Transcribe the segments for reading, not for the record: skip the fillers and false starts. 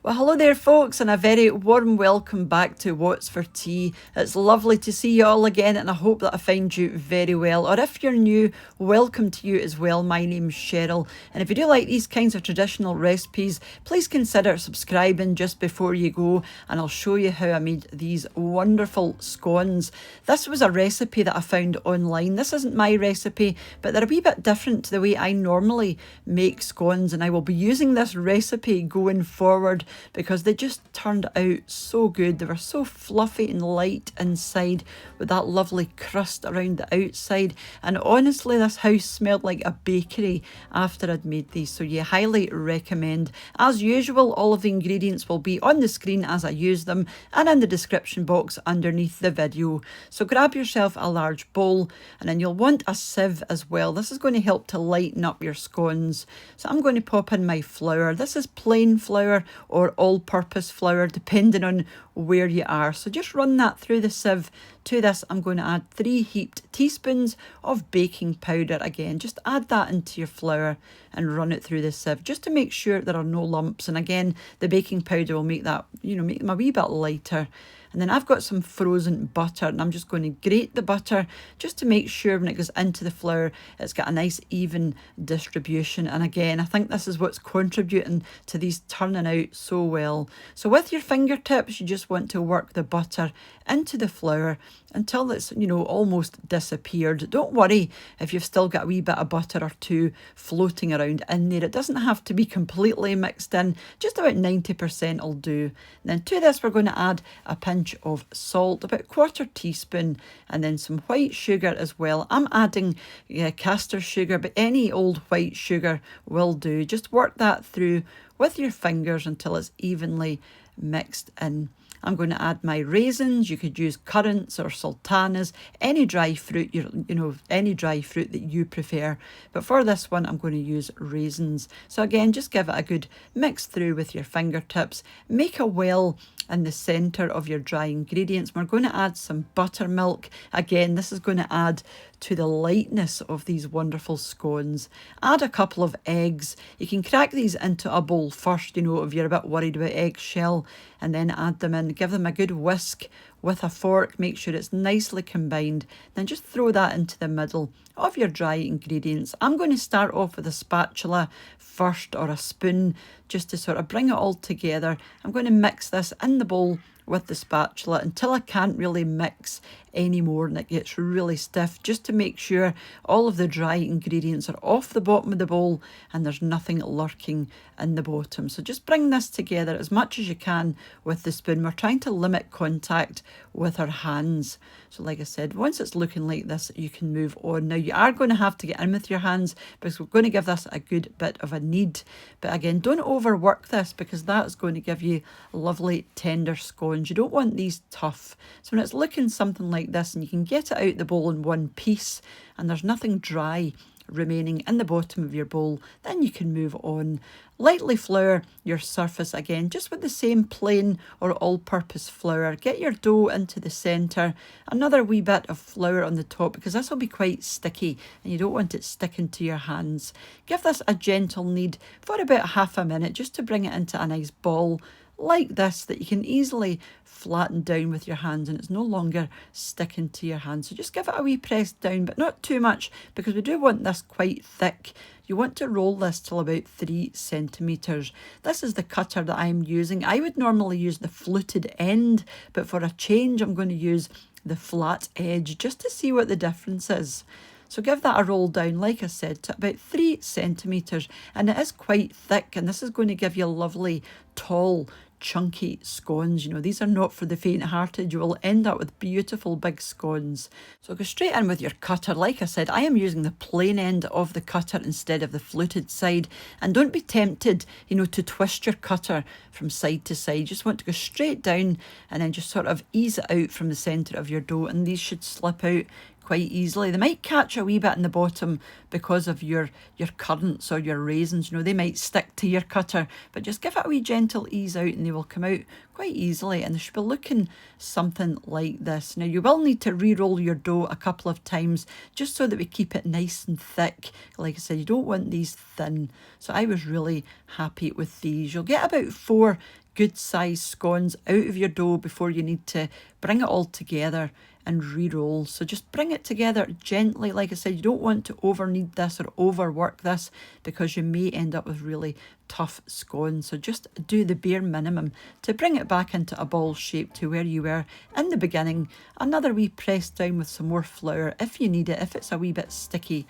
Well, hello there, folks, and a very warm welcome back to What's for Tea. It's lovely to see you all again, and I hope that I find you very well. Or if you're new, welcome to you as well. My name's Cheryl, and if you do like these kinds of traditional recipes, please consider subscribing just before you go, and I'll show you how I made these wonderful scones. This was a recipe that I found online. This isn't my recipe, but they're a wee bit different to the way I normally make scones, and I will be using this recipe going forward because they just turned out so good. They were so fluffy and light inside with that lovely crust around the outside, and honestly this house smelled like a bakery after I'd made these, so yeah, highly recommend. As usual, all of the ingredients will be on the screen as I use them and in the description box underneath the video. So grab yourself a large bowl, and then you'll want a sieve as well. This is going to help to lighten up your scones. So I'm going to pop in my flour. This is plain flour or all-purpose flour, depending on where you are. So just run that through the sieve. To this, I'm going to add 3 heaped teaspoons of baking powder. Again, just add that into your flour and run it through the sieve just to make sure there are no lumps. And again, the baking powder will make that, make them a wee bit lighter. And then I've got some frozen butter, and I'm just going to grate the butter just to make sure when it goes into the flour, it's got a nice even distribution. And again, I think this is what's contributing to these turning out so well. So with your fingertips, you just want to work the butter into the flour until it's, almost disappeared. Don't worry if you've still got a wee bit of butter or two floating around in there. It doesn't have to be completely mixed in, just about 90% will do. And then to this, we're going to add a pinch of salt, about 1/4 teaspoon, and then some white sugar as well. I'm adding caster sugar, but any old white sugar will do. Just work that through with your fingers until it's evenly mixed in. I'm going to add my raisins. You could use currants or sultanas, any dry fruit, any dry fruit that you prefer. But for this one, I'm going to use raisins. So again, just give it a good mix through with your fingertips. Make a well in the centre of your dry ingredients. We're going to add some buttermilk. Again, this is going to add to the lightness of these wonderful scones. Add a couple of eggs. You can crack these into a bowl first, if you're a bit worried about eggshell, and then add them in. Give them a good whisk with a fork. Make sure it's nicely combined. Then just throw that into the middle of your dry ingredients. I'm going to start off with a spatula first, or a spoon, just to sort of bring it all together. I'm going to mix this in the bowl with the spatula until I can't really mix anymore and it gets really stiff, just to make sure all of the dry ingredients are off the bottom of the bowl and there's nothing lurking in the bottom. So just bring this together as much as you can with the spoon. We're trying to limit contact with our hands. So like I said, once it's looking like this, you can move on. Now you are going to have to get in with your hands because we're going to give this a good bit of a knead. But again, don't overwork this because that's going to give you lovely tender scones. You don't want these tough. So when it's looking something like this and you can get it out the bowl in one piece and there's nothing dry remaining in the bottom of your bowl, then you can move on. Lightly flour your surface again, just with the same plain or all-purpose flour. Get your dough into the centre. Another wee bit of flour on the top because this will be quite sticky and you don't want it sticking to your hands. Give this a gentle knead for about half a minute just to bring it into a nice ball like this that you can easily flatten down with your hands and it's no longer sticking to your hands. So just give it a wee press down, but not too much because we do want this quite thick. You want to roll this till about 3 centimetres. This is the cutter that I'm using. I would normally use the fluted end, but for a change I'm going to use the flat edge just to see what the difference is. So give that a roll down, like I said, to about 3 centimetres, and it is quite thick, and this is going to give you a lovely, tall, chunky scones. These are not for the faint-hearted. You will end up with beautiful big scones. So go straight in with your cutter. Like I said, I am using the plain end of the cutter instead of the fluted side, and don't be tempted, to twist your cutter from side to side. You just want to go straight down and then just sort of ease it out from the centre of your dough, and these should slip out quite easily. They might catch a wee bit in the bottom because of your currants or your raisins. They might stick to your cutter, but just give it a wee gentle ease out and they will come out quite easily, and they should be looking something like this. Now you will need to re-roll your dough a couple of times just so that we keep it nice and thick. Like I said, you don't want these thin. So I was really happy with these. You'll get about 4 good sized scones out of your dough before you need to bring it all together and re-roll. So just bring it together gently. Like I said, you don't want to over knead this or overwork this because you may end up with really tough scones. So just do the bare minimum to bring it back into a ball shape to where you were in the beginning. Another wee press down with some more flour if you need it, if it's a wee bit sticky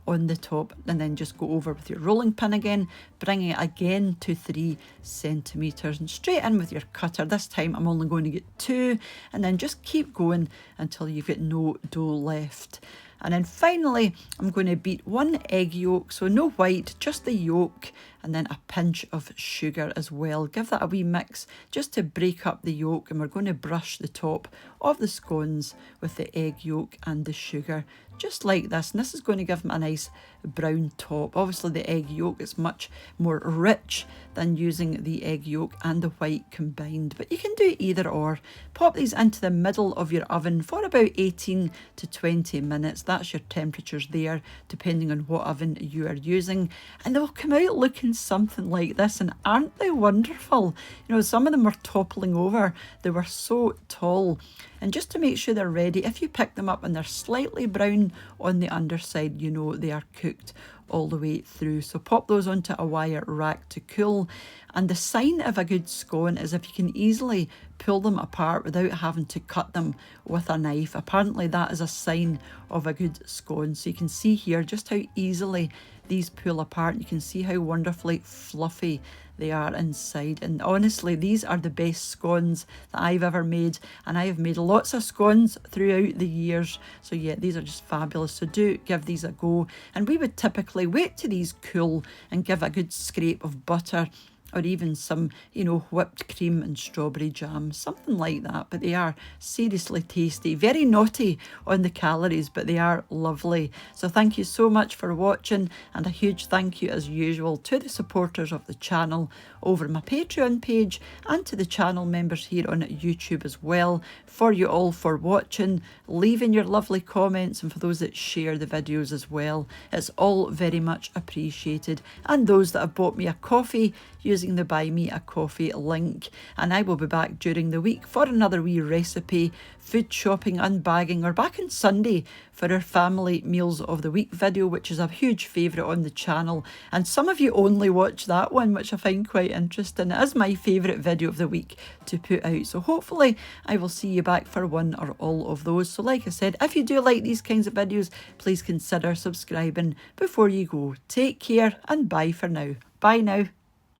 on the top, and then just go over with your rolling pin again, bringing it again to 3 centimeters and straight in with your cutter. This time I'm only going to get 2, and then just keep going until you've got no dough left. And then finally, I'm going to beat 1 egg yolk, so no white, just the yolk, and then a pinch of sugar as well. Give that a wee mix just to break up the yolk, and we're going to brush the top of the scones with the egg yolk and the sugar, just like this. And this is going to give them a nice brown top. Obviously the egg yolk is much more rich than using the egg yolk and the white combined, but you can do either or. Pop these into the middle of your oven for about 18 to 20 minutes. That's your temperatures there, depending on what oven you are using, and they'll come out looking something like this. And aren't they wonderful? You know, some of them were toppling over, they were so tall. And just to make sure they're ready, if you pick them up and they're slightly brown on the underside, you know they are cooked all the way through. So pop those onto a wire rack to cool. And the sign of a good scone is if you can easily pull them apart without having to cut them with a knife. Apparently that is a sign of a good scone. So you can see here just how easily these pull apart. You can see how wonderfully fluffy they are inside. And honestly, these are the best scones that I've ever made, and I have made lots of scones throughout the years. So yeah, these are just fabulous. So do give these a go. And we would typically wait till these cool and give a good scrape of butter, or even some, you know, whipped cream and strawberry jam, something like that. But they are seriously tasty, very naughty on the calories, but they are lovely. So thank you so much for watching, and a huge thank you as usual to the supporters of the channel over my Patreon page, and to the channel members here on YouTube as well, for you all for watching, leaving your lovely comments, and for those that share the videos as well. It's all very much appreciated. And those that have bought me a coffee using the Buy Me a Coffee link. And I will be back during the week for another wee recipe, food shopping, unbagging, or back on Sunday for our family meals of the week video, which is a huge favourite on the channel. And some of you only watch that one, which I find quite interesting. It is my favourite video of the week to put out. So hopefully I will see you back for one or all of those. So like I said, if you do like these kinds of videos, please consider subscribing before you go. Take care and bye for now. Bye now.